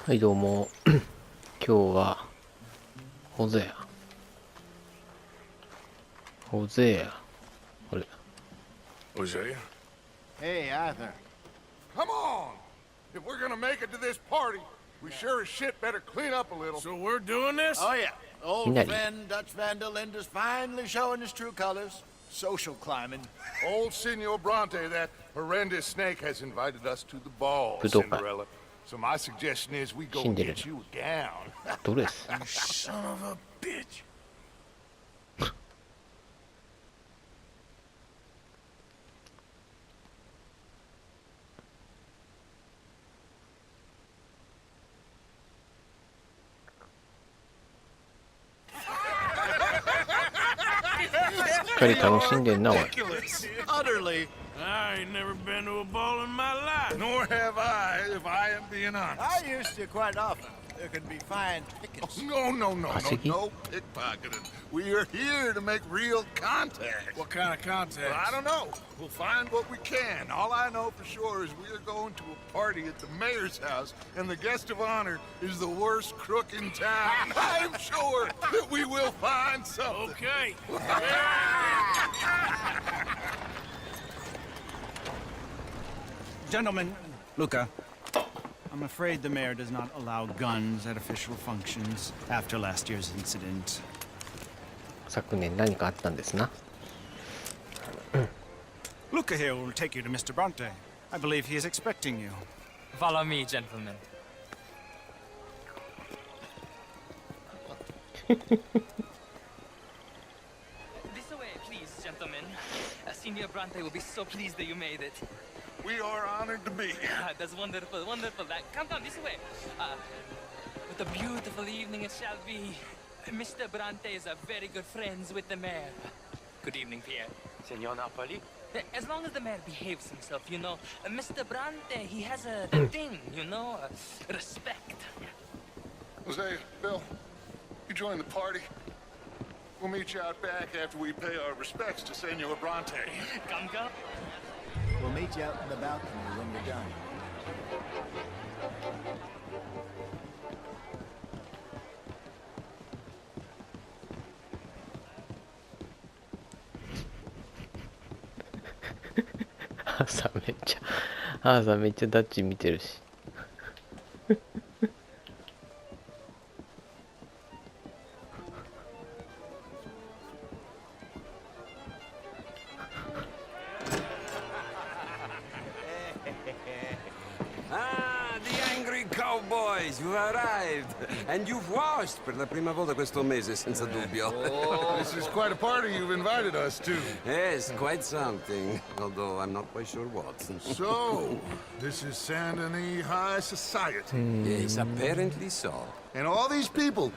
はいどうも今日はホゼアあれ Hosea? Hey, Arthur. Come on! If we're gonna make it to this party, we sure as shit better clean up a little. So we're doing this? Oh, yeah. Old Nutty. friend Dutch Van der Linde's finally showing his true colors. Social climbing. Old Senor Bronte, that horrendous snake, has invited us to the ball, Budokai. Cinderella. So my suggestion is we go and get you a gown. ドレス You son of a bitch. しっかり楽しんでんなおい Utterly. I ain't never been to a ball in my life. Nor have I, if I am being honest. I used to quite often. There can be fine pickets. No Pasiki? pickpocketing. We are here to make real contact. What kind of contact? Well, I don't know. We'll find what we can. All I know for sure is we are going to a party at the mayor's house, and the guest of honor is the worst crook in town. I'm sure that we will find something. Okay. Gentlemen, Luca, I'm afraid the mayor does not allow guns at official functions after last year's incident. 昨年何かあったんですな Luca here will take you to Mr. Bronte. I believe he is expecting you. Follow me, gentlemen. This way, please, gentlemen. Senior Bronte will be so pleased that you made it. We are honored to be here. That's wonderful, wonderful. Come this way. What a beautiful evening it shall be. Mr. Bronte is a very good friends with the mayor. Good evening, Pierre. Senor Napoli? As long as the mayor behaves himself, you know. Mr. Bronte, he has a thing, you know, respect. Jose, Bill, you join the party. We'll meet you out back after we pay our respects to Senor Bronte. Come. We'll meet you out in the balcony when you're done.ハーさんめっちゃダッチ見てるしAh, the angry cowboys, you've arrived. And you've washed per la prima volta questo mese, senza dubbio. This is quite a party you've invited us to. Yes, quite something. Although I'm not quite sure what. So, this is Saint Denis High Society. Yes, apparently so. And all these people,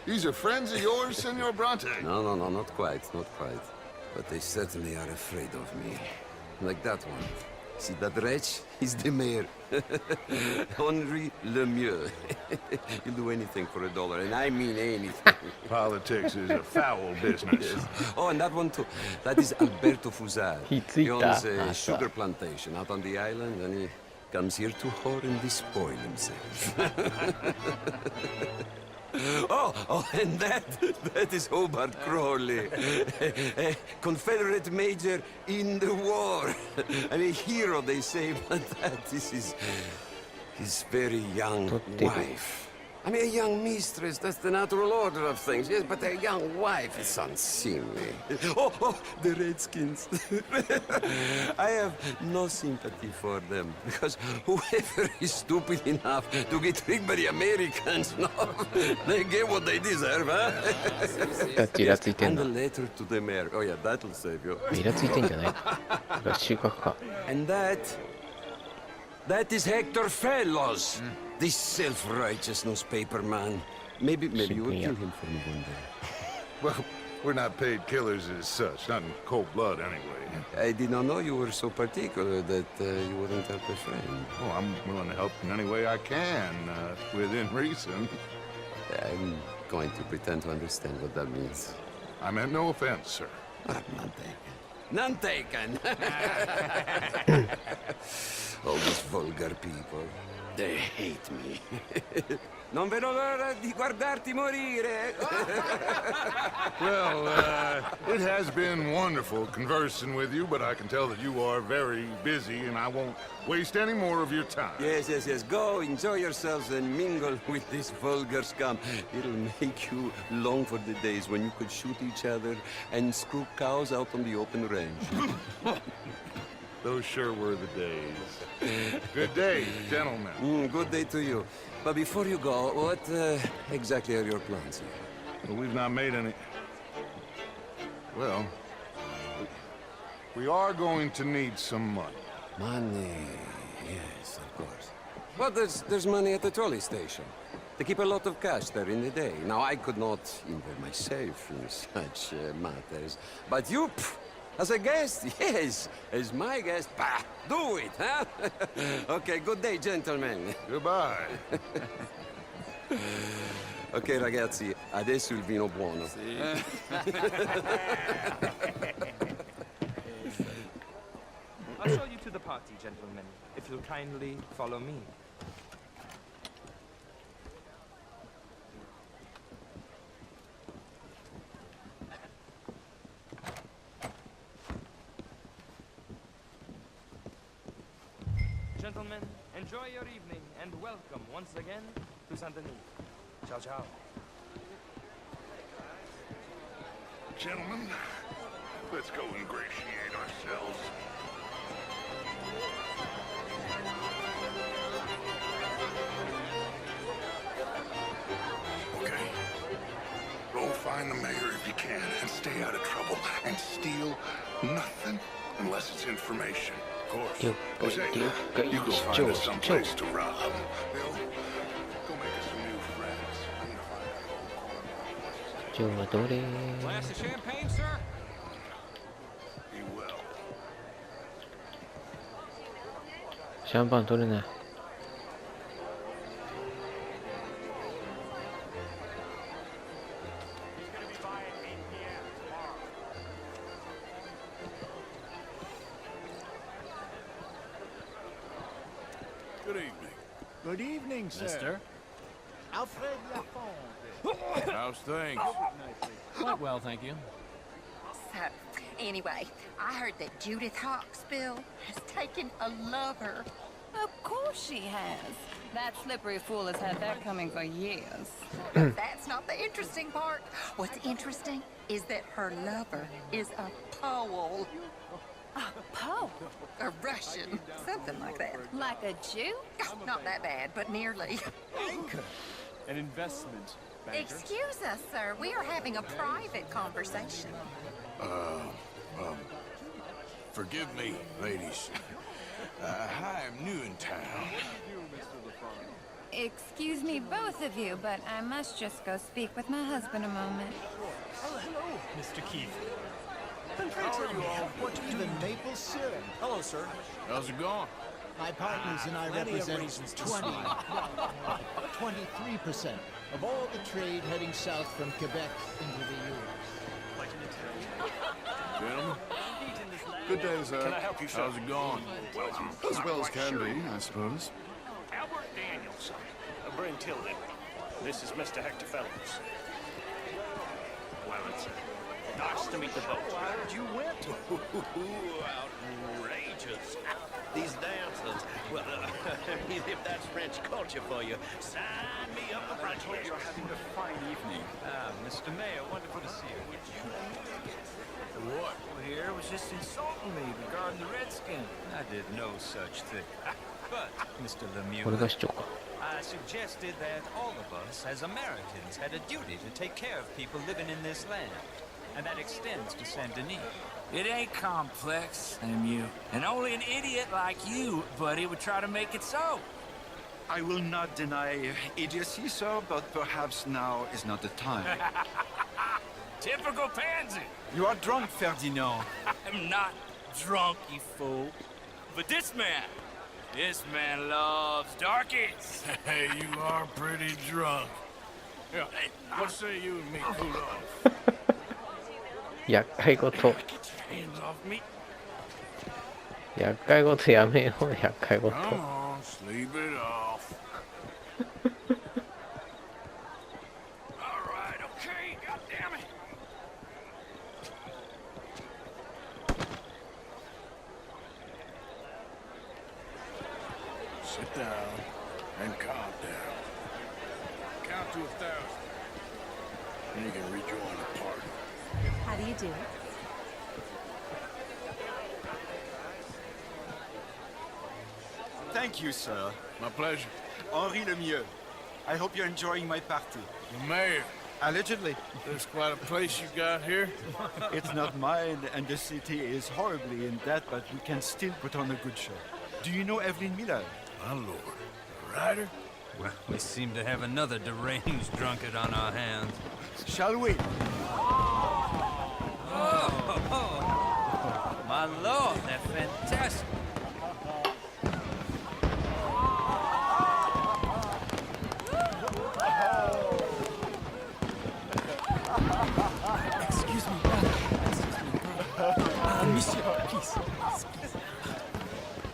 these are friends of yours, Senor Bronte? No, not quite. But they certainly are afraid of me. Like that one. See that wretch? He's the mayor. Henri Lemieux. He'll do anything for $1, and I mean anything. Politics is a foul business. Yes. Oh, and that one too. That is Alberto Fusar. He owns a sugar plantation out on the island, and he comes here to whore and despoil himself. Oh, and that is Hobart Crawley, a Confederate major in the war, and a hero, they say, but that is his very young wife. I mean, a young mistress, that's the natural order of things, yes, but a young wife is unseemly. Oh, the Redskins. I have no sympathy for them, because whoever is stupid enough to get tricked by the Americans, no, they get what they deserve, huh? ダッチイラついてん And の a letter to the mayor. Oh, yeah, that'll save you. イラついてんじゃないこれは収穫か And that is Hector Fellows, this self-righteous newspaper man. Maybe you would kill him for me one day. Well, we're not paid killers as such, not in cold blood anyway. I did not know you were so particular that you wouldn't help a friend. Oh, I'm willing to help in any way I can, within reason. I'm going to pretend to understand what that means. I meant no offense, sir. None taken. All these vulgar people. They hate me. Non vedo l'ora di guardarti morire. Well, it has been wonderful conversing with you, but I can tell that you are very busy, and I won't waste any more of your time. Yes. Go, enjoy yourselves and mingle with this vulgar scum. It'll make you long for the days when you could shoot each other and screw cows out on the open range. Those sure were the days. Good day, gentlemen. Good day to you. But before you go, what exactly are your plans here? Well, we've not made any... Well, we are going to need some money. Money, yes, of course. But there's money at the trolley station. They keep a lot of cash there in the day. Now, I could not involve myself in such matters. But you, as a guest, yes, as my guest, bah, do it, huh? Okay, good day, gentlemen. Goodbye. Ok, ragazzi, adesso il vino buono. I'll show you to the party, gentlemen, if you'll kindly follow me. Gentlemen, enjoy your evening and welcome once again to Saint Denis. Ciao, ciao. Gentlemen, let's go ingratiate ourselves. Okay. Go find the mayor if you can and stay out of trouble and steal nothing unless it's information. Of course. You go find us someplace to rob. Bill, go make us some new friends. I'm gonna find out. Glass of champagne, sir? Be well. シャンパン取れない。 Good evening. Good evening, sir. Mister? Alfred Lafont. How's things? Quite well, thank you. So, anyway, I heard that Judith Hawksbill has taken a lover. Of course she has. That slippery fool has had that coming for years. But that's not the interesting part. What's interesting is that her lover is a Pole. A Poe? A Russian. Something like that. Like a Jew? Oh, not that bad, but nearly. An investment banker. Excuse us, sir. We are having a private conversation. Forgive me, ladies. I'm new in town. Excuse me, both of you, but I must just go speak with my husband a moment. Mr. Keith. How are you all? What do you do in maple syrup? Hello, sir. How's it going? My partners and I represent 23% of all the trade heading south from Quebec into the U.S. Gentlemen? Good day, sir. Can I help you, sir? How's it going? As well as can be, I suppose. Albert Daniels. Bryn Tilden. This is Mr. Hector Fellows. Well, it's nice to meet the both. I heard you went to. Outrageous. These dances. Well, if that's French culture for you, sign me up for French. I hope you're having a fine evening. Mr. Mayor, wonderful to see you. What? Here was just insulting me regarding the Redskin. I did no such thing. But, Mr. これが Lemieux, 市長か。 I suggested that all of us, as Americans, had a duty to take care of people living in this land. And that extends to Saint Denis. It ain't complex, Lemieux. And only an idiot like you, buddy, would try to make it so. I will not deny idiocy, sir, but perhaps now is not the time. Typical pansy. You are drunk, Ferdinand. I'm not drunk, you fool. But this man loves darkies. Hey, you are pretty drunk. Yeah, what say you and me cool off? 厄介事。 Get your hands off me. 厄介事やめよう、厄介事。 Come on, sleep it off. down and calm down. Count to 1,000. And you can rejoin the party. How do you do? Thank you, sir. My pleasure. Henri Lemieux. I hope you're enjoying my party. The mayor. Allegedly. There's quite a place you got here. It's not mine, and the city is horribly in debt, but we can still put on a good show. Do you know Evelyn Miller? My lord. A rider? Well, we seem to have another deranged drunkard on our hands. Shall we? Oh, my lord, they're fantastic. Excuse me, brother. Monsieur, please.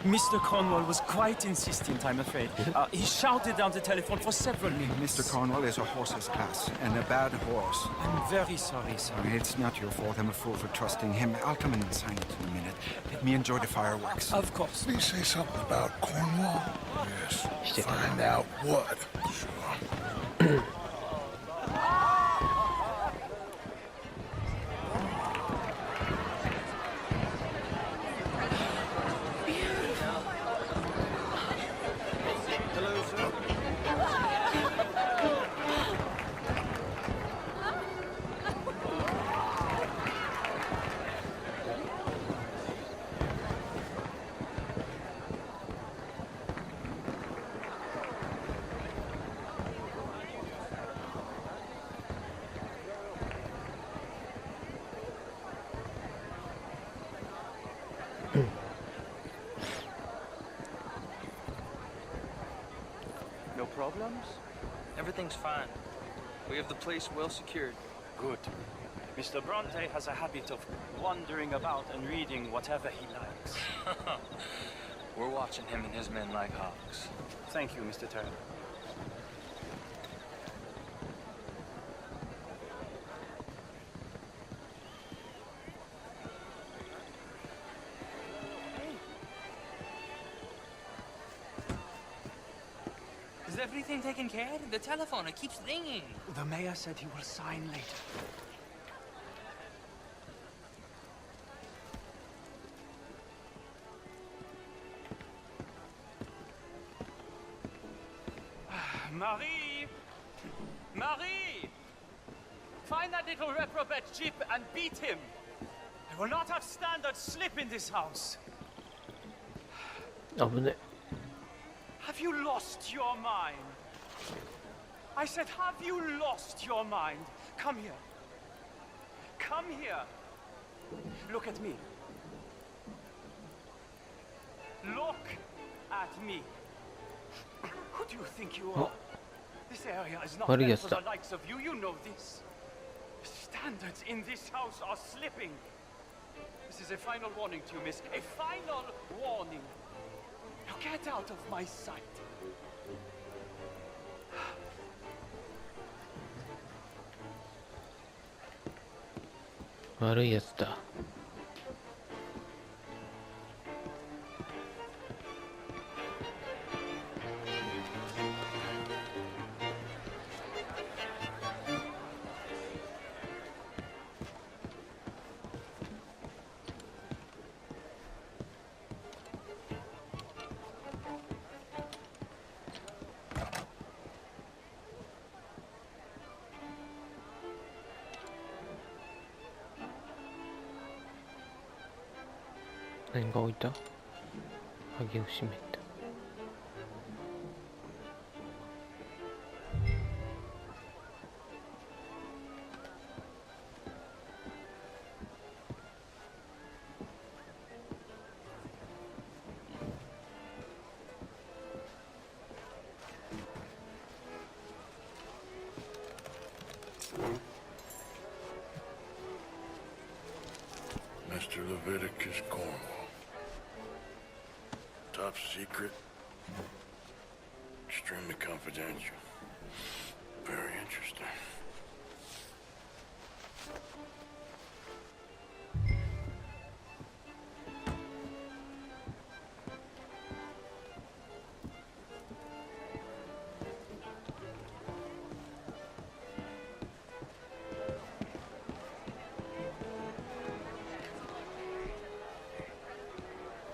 Mr. Cornwall was quite insistent, I'm afraid. He shouted down the telephone for several minutes. Mr. Cornwall is a horse's ass, and a bad horse. I'm very sorry, sir. It's not your fault. I'm a fool for trusting him. I'll come in and sign it in a minute. Let me enjoy the fireworks. Of course. Please say something about Cornwall. Yes. Find out what. Sure. No problems? Everything's fine. We have the place well secured. Good. Mr. Bronte has a habit of wandering about and reading whatever he likes. We're watching him and his men like hawks. Thank you, Mr. Turner. Is everything taken care of? The telephone, it keeps ringing. The mayor said he will sign later. Marie! Marie! Find that little reprobate Jeep and beat him. I will not have standards slip in this house. Have you lost your mind? I said, have you lost your mind? Come here. Come here. Look at me. Look at me. Who do you think you are? This area is not meant for the likes of you. You know this. The standards in this house are slipping. This is a final warning to you, miss. A final warning. Now get out of my sight.悪いやつだ。何が置いた？鍵を閉めた。Mr. Leviticus Cornwall. Top secret. Extremely confidential. Very interesting.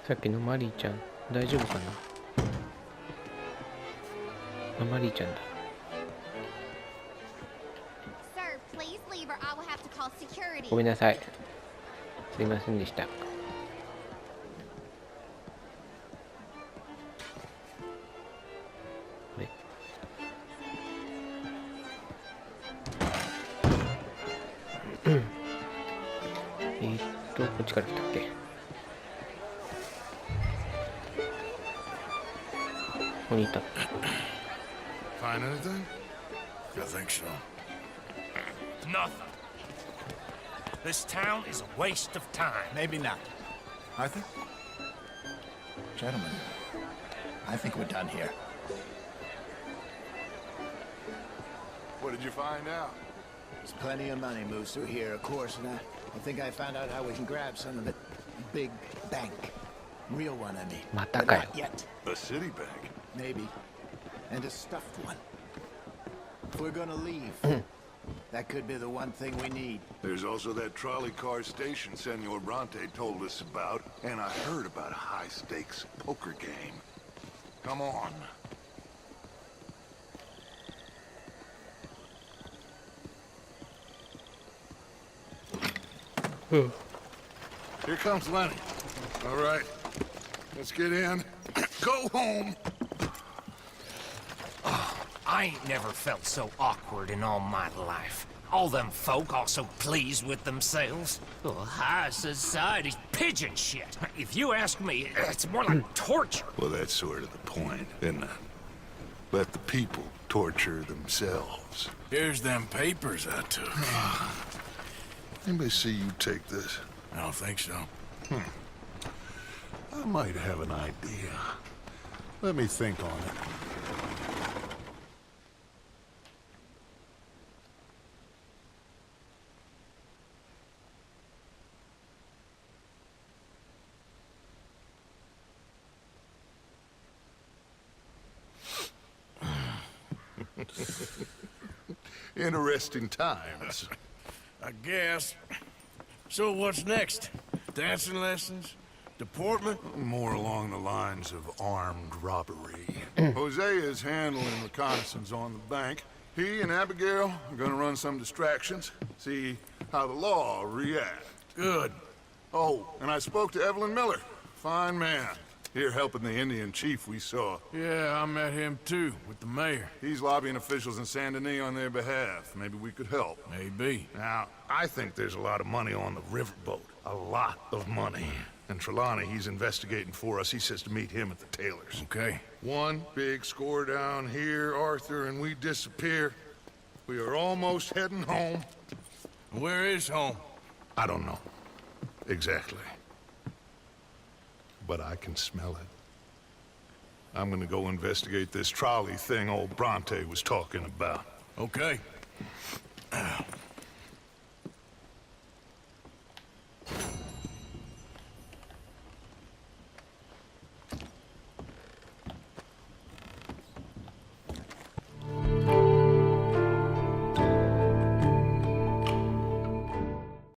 さっきのマリーちゃん大丈夫かな。あ、マリーちゃんだ。ごめんなさい、すいませんでした。こっちから来たっけ。ここにいた。Find anything? I think so. Nothing. This town is a waste of time. Maybe not. Arthur? Gentlemen, I think we're done here. What did you find out? There's plenty of money moves through here, of course, and I think I found out how we can grab some of it. Big bank. Real one, I mean. But not yet. A city bank? Maybe. And a stuffed one. If we're gonna leave, that could be the one thing we need. There's also that trolley car station Senor Bronte told us about, and I heard about a high-stakes poker game. Come on. Here comes Lenny. All right, let's get in. Go home. I ain't never felt so awkward in all my life. All them folk all so pleased with themselves. Oh, high society's pigeon shit. If you ask me, it's more like torture. Well, that's sort of the point, isn't it? Let the people torture themselves. Here's them papers I took. Anybody see you take this? I don't think so. I might have an idea. Let me think on it. Interesting times. I guess. So what's next? Dancing lessons? Deportment? More along the lines of armed robbery. Jose is handling reconnaissance on the bank. He and Abigail are gonna run some distractions, see how the law reacts. Good. Oh, and I spoke to Evelyn Miller. Fine man. Here helping the Indian chief we saw. Yeah, I met him too, with the mayor. He's lobbying officials in Saint Denis on their behalf. Maybe we could help. Maybe. Now, I think there's a lot of money on the riverboat. A lot of money. And Trelawney, he's investigating for us. He says to meet him at the Taylor's. Okay. One big score down here, Arthur, and we disappear. We are almost heading home. Where is home? I don't know. Exactly. But I can smell it. I'm gonna go investigate this trolley thing old Bronte was talking about. Okay.